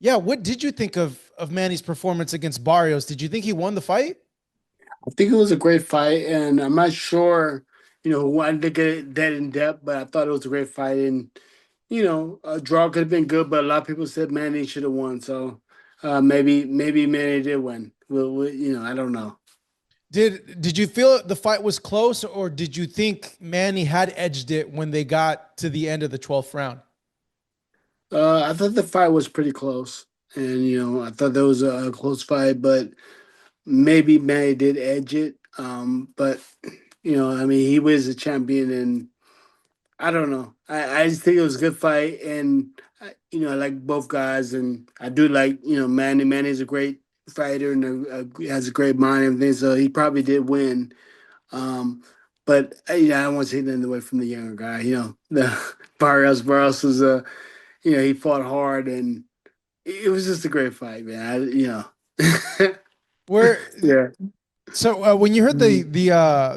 Yeah, what did you think of Manny's performance against Barrios? Did you think he won the fight? I think it was a great fight, and I'm not sure, who I didn't get it that in depth, but I thought it was a great fight, and a draw could have been good, but a lot of people said Manny should have won, so maybe Manny did win. I don't know. Did you feel the fight was close, or did you think Manny had edged it when they got to the end of the 12th round? I thought the fight was pretty close, and I thought that was a close fight, but maybe Manny did edge it. But I mean, he was a champion, and I don't know. I just think it was a good fight, and I like both guys, and I do like Manny. Manny's a great fighter and has a great mind and everything, so he probably did win. Um, but I don't want to take nothing away from the younger guy. The Barrios was he fought hard, and it was just a great fight, man. Where Yeah. so when you heard the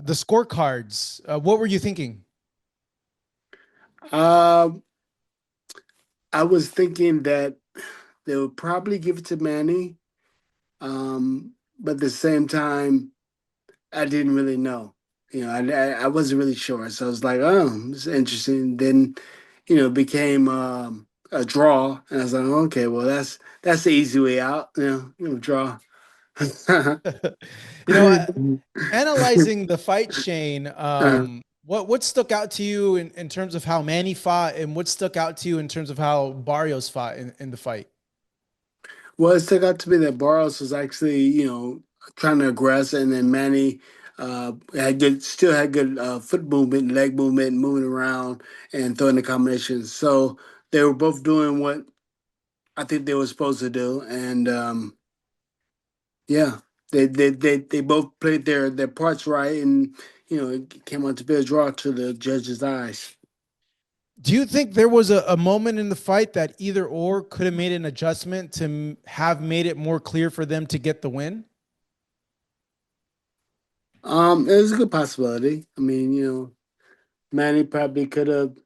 scorecards, what were you thinking? Um, I was thinking that they would probably give it to Manny, but at the same time, I didn't really know. I wasn't really sure, so I was like, "Oh, it's interesting." Then, it became a draw, and I was like, "Okay, well, that's the easy way out." Draw. You know, analyzing the fight, Shane, what stuck out to you in terms of how Manny fought, and what stuck out to you in terms of how Barrios fought in the fight? Well, it stuck out to me that Barros was actually, trying to aggress, and then Manny still had good foot movement, leg movement, moving around and throwing the combinations. So they were both doing what I think they were supposed to do, and yeah, they both played their parts right, and it came out to be a draw to the judges' eyes. Do you think there was a moment in the fight that either or could have made an adjustment to have made it more clear for them to get the win? It was a good possibility. I mean, Manny probably could have,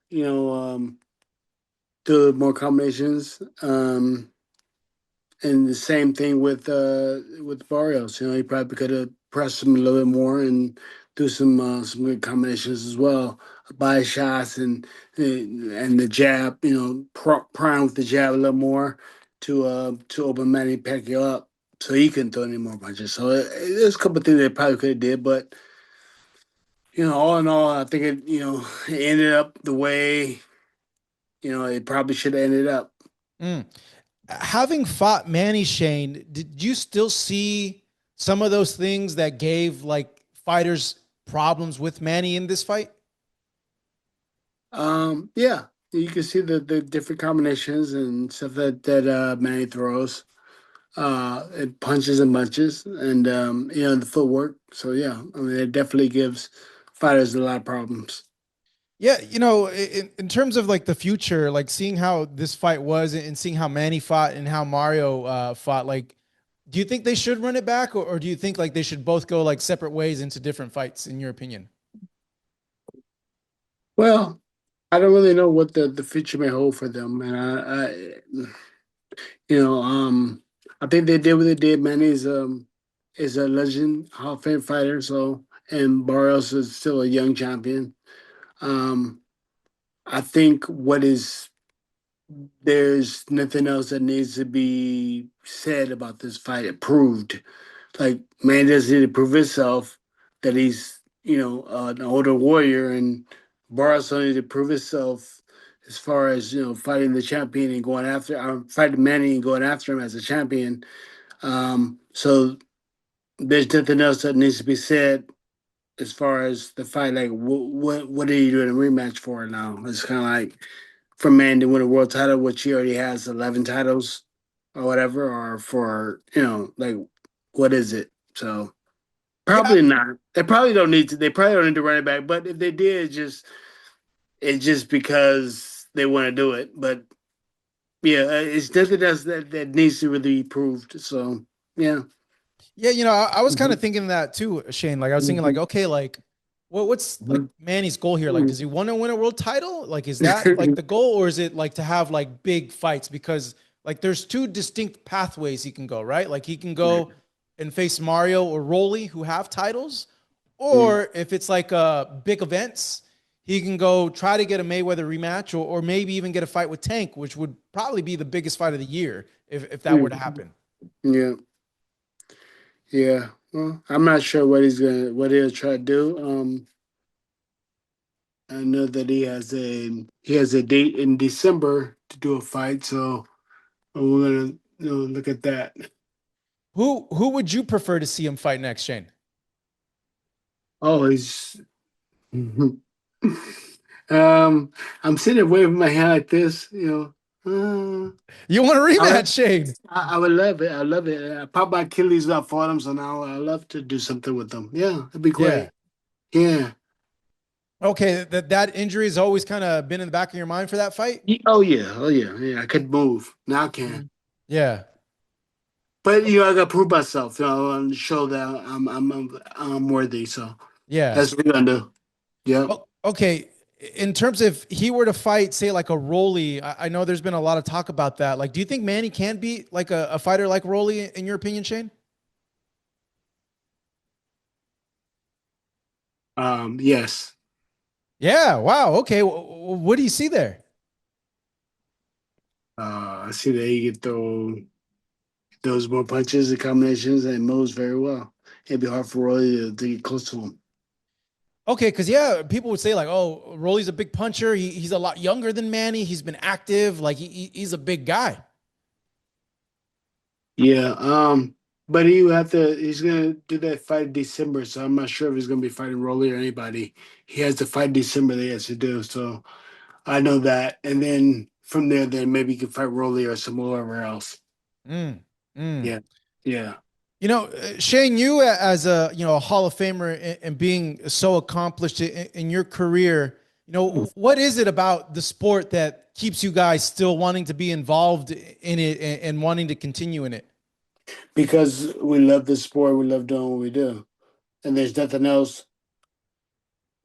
do more combinations. And the same thing with Barrios. He probably could have pressed him a little bit more and do some good combinations as well. Body shots and the jab. Prime with the jab a little more to open Manny Pacquiao up so he couldn't throw any more punches. So there's a couple of things they probably could have did, but all in all, I think it ended up the way it probably should have ended up. Mm. Having fought Manny, Shane, did you still see some of those things that gave like fighters problems with Manny in this fight? Yeah, you can see the different combinations and stuff that Manny throws. It punches and bunches, and the footwork. So yeah, I mean, it definitely gives fighters a lot of problems. Yeah, in terms of like the future, like seeing how this fight was and seeing how Manny fought and how Mario fought, like, do you think they should run it back, or do you think like they should both go like separate ways into different fights, in your opinion? Well, I don't really know what the future may hold for them, and you know, um, I think they did what they did. Manny is a legend, Hall of Fame fighter, so and Barrios is still a young champion. Um, I think what is there's nothing else that needs to be said about this fight. It proved like man just need to prove himself that he's an older warrior, and Barros need to prove himself as far as fighting the champion and going after fighting Manny and going after him as a champion. So there's nothing else that needs to be said as far as the fight. Like what are you doing a rematch for now? It's kind of like for man to win a world title, which he already has 11 titles or whatever, or for like what is it? So Yeah, probably not. They probably don't need to. They probably don't need to run it back. But if they did, it's just because they want to do it. But yeah, it's nothing else that needs to really be proved. So yeah. yeah, I was kind Mhm. of thinking that too, Shane. Like I was thinking, like, Mhm. okay, like, what's like Mhm. Manny's goal here? Like, does he want to win a world title? Like, is that like Mhm. the goal, or is it like to have like big fights? Because like there's two distinct pathways he can go, right? Like he can Right. go and face Mario or Rolly who have titles, Mm. or if it's like big events, he can go try to get a Mayweather rematch, or maybe even get a fight with Tank, which would probably be the biggest fight of the year if that were to Mm. happen. Yeah. Yeah. Well, I'm not sure what he'll try to do. I know that he has a date in December to do a fight, so we're gonna look at that. Who would you prefer to see him fight next, Shane? Oh, he's I'm sitting there waving my hand like this, You want a I would, rematch, Shane? I would love it. I love it. I popped my Achilles up for him, so now I love to do something with them. Yeah, it'd be Yeah. great. Yeah. Okay, that injury has always kind of been in the back of your mind for that fight. Oh yeah. Oh yeah. Yeah. I could move. Now I can. Mhm. Yeah, But I gotta prove myself, and show that I'm worthy. So yeah. that's what we're gonna do. Yep. Oh, okay. In terms of he were to fight, say like a Rolly, I know there's been a lot of talk about that. Like, do you think Manny can beat like a fighter like Rolly, in your opinion, Shane? Yes. Yeah. Wow. Okay. What do you see there? I see that he can throw those more punches and combinations and moves very well. It'd be hard for Roy to get close to him. Okay, because yeah, people would say like, "Oh, Rolly's a big puncher. He's a lot younger than Manny. He's been active. Like he's a big guy." Yeah. But he's gonna do that fight in December, so I'm not sure if he's gonna be fighting Rolly or anybody. He has to fight December that he has to do. So I know that. And then from there, then maybe he can fight Rolly or somewhere else. Mm, mm. Yeah. Yeah. Shane, you as a Hall of Famer, and being so accomplished in your career, what is it about the sport that keeps you guys still wanting to be involved in it, and wanting to continue in it? Because we love the sport, we love doing what we do. And there's nothing else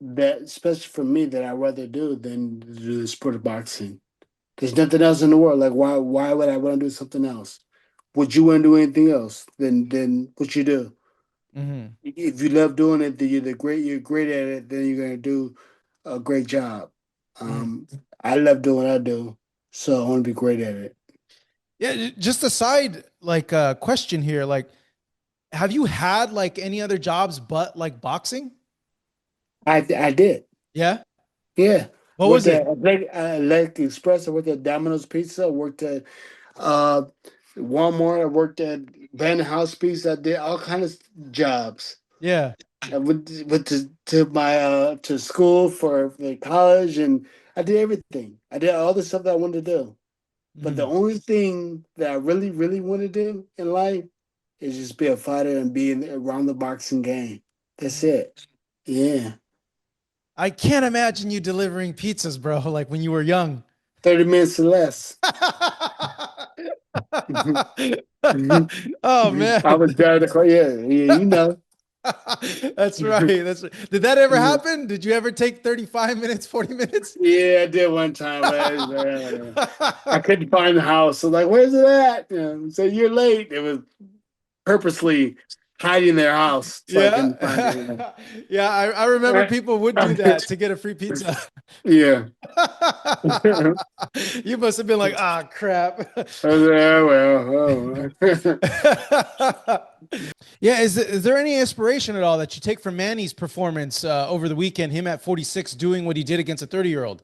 that, especially for me, that I'd rather do than do the sport of boxing. There's nothing else in the world. Like why would I want to do something else? Would you want to do anything else than what you do? Hmm. If you love doing it, then you're great at it, then you're gonna do a great job. Hmm. I love doing what I do, so I want to be great at it. Yeah, just a side like question here, like have you had like any other jobs but like boxing? I did. Yeah. Yeah. What Worked was it? at Atlantic Express. I worked at Domino's Pizza. I worked at uh, Walmart. I worked at Brandon House Pizza. I did all kinds of jobs. Yeah. I went to my to school for college, and I did everything. I did all the stuff that I wanted to do. But the Mhm. only thing that I really, really want to do in life is just be a fighter and be around the boxing game. That's it. Yeah. I can't imagine you delivering pizzas, bro, like when you were young. 30 minutes or less. Oh I man. was driving the car. Yeah, yeah, you know. That's right. That's right. Did that ever happen? Did you ever take 35 minutes, 40 minutes? Yeah, I did one time, but I couldn't find the house. So like, where's it at? So you're late. It was purposely hiding their house so I couldn't find it. Yeah. Yeah, I remember people would do that to get a free pizza. Yeah. You must have been like, ah, crap. Well, oh. Yeah, is there any inspiration at all that you take from Manny's performance over the weekend? Him at 46 doing what he did against a 30-year-old.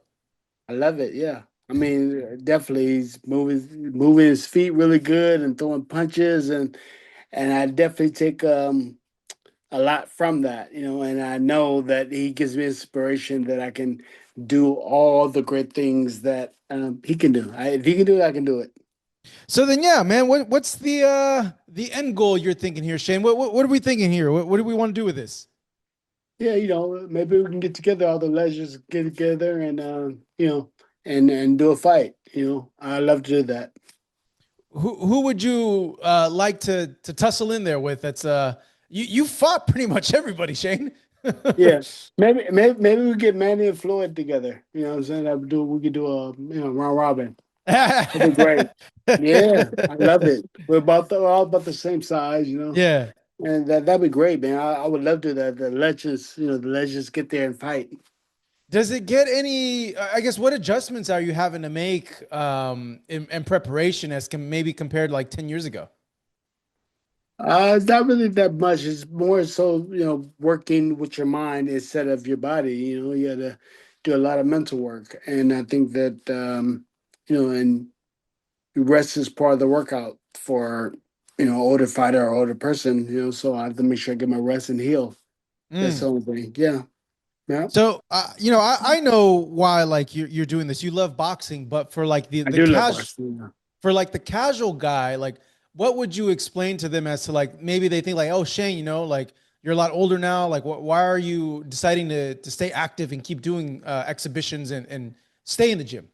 I love it. Yeah. I mean, definitely he's moving his feet really good and throwing punches and I definitely take a lot from that, and I know that he gives me inspiration that I can do all the great things that he can do. If he can do it, I can do it. So then, yeah, man, what's the end goal you're thinking here, Shane? What are we thinking here? What do we want to do with this? Yeah, maybe we can get together, all the legends get together and and do a fight. I love to do that. Who would you like to tussle in there with? That's you fought pretty much everybody, Shane. Yeah, maybe we get Manny and Floyd together. You know what I'm saying? We could do a round robin. That'd be great. Yeah, I love it. We're all about the same size, Yeah. and that'd be great, man. I would love to that the legends, the legends get there and fight. Does it get any, I guess, what adjustments are you having to make in preparation as maybe compared to like 10 years ago? It's not really that much. It's more so, working with your mind instead of your body. You got to do a lot of mental work, and I think that and rest is part of the workout for older fighter or older person. So I have to make sure I get my rest and heal. That's Mm. the only thing. Yeah, yeah. So, I know why like you're doing this. You love boxing, but for like I the do love casual, Barcelona. for like the casual guy, like what would you explain to them as to like maybe they think like, oh Shane, like you're a lot older now. Like, why are you deciding to stay active and keep doing exhibitions and stay in the gym?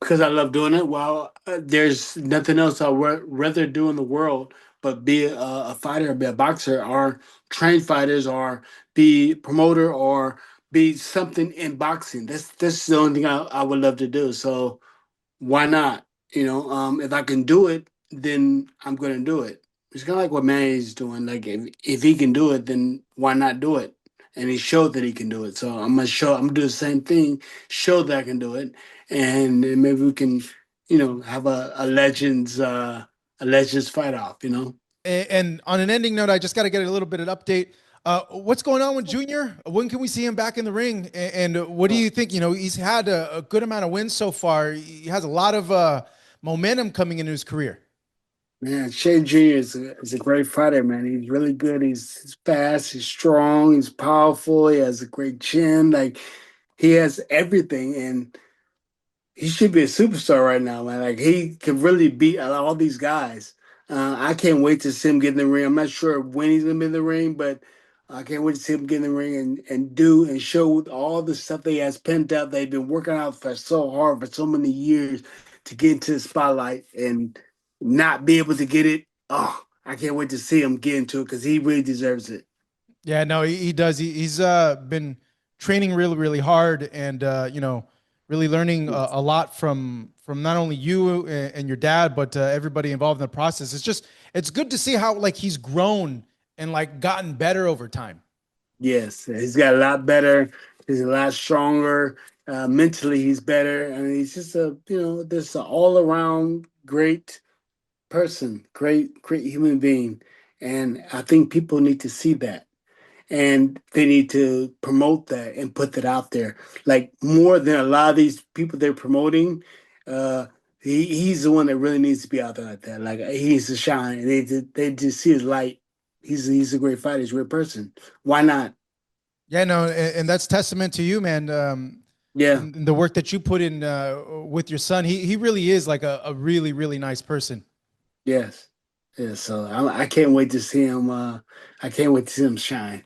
Because I love doing it. Well, there's nothing else I'd rather do in the world but be a fighter, be a boxer, or train fighters, or be promoter, or be something in boxing. That's the only thing I would love to do. So why not? If I can do it, then I'm gonna do it. It's kind of like what Manny's doing. Like if he can do it, then why not do it? And he showed that he can do it. So I'm gonna show. I'm gonna do the same thing. Show that I can do it, and then maybe we can, have a legends fight off. And on an ending note, I just got to get a little bit of an update. What's going on with Junior? When can we see him back in the ring? And what do you think? He's had a good amount of wins so far. He has a lot of momentum coming into his career. Man, Shane Jr. is a great fighter, man. He's really good. He's fast, he's strong, he's powerful, he has a great chin. Like he has everything, and he should be a superstar right now, man. Like he could really beat all these guys. I can't wait to see him get in the ring. I'm not sure when he's gonna be in the ring, but I can't wait to see him get in the ring and do and show all the stuff that he has pent up. They've been working out for so hard for so many years to get into the spotlight and not be able to get it. Oh, I can't wait to see him get into it because he really deserves it. Yeah, no, he does. He's been training really, really hard, and really learning a lot from not only you and your dad, but everybody involved in the process. It's good to see how like he's grown and like gotten better over time. Yes, he's got a lot better. He's a lot stronger. Mentally, he's better, and he's just this all around great person, great human being. And I think people need to see that, and they need to promote that and put that out there. Like more than a lot of these people they're promoting, uh, he's the one that really needs to be out there like that. Like he needs to shine. They just see his light. He's a great fighter. He's a great person. Why not? Yeah, no, and that's testament to you, man. Yeah. And the work that you put in with your son, he really is like a really really nice person. Yes. Yeah. So I can't wait to see him. I can't wait to see him shine.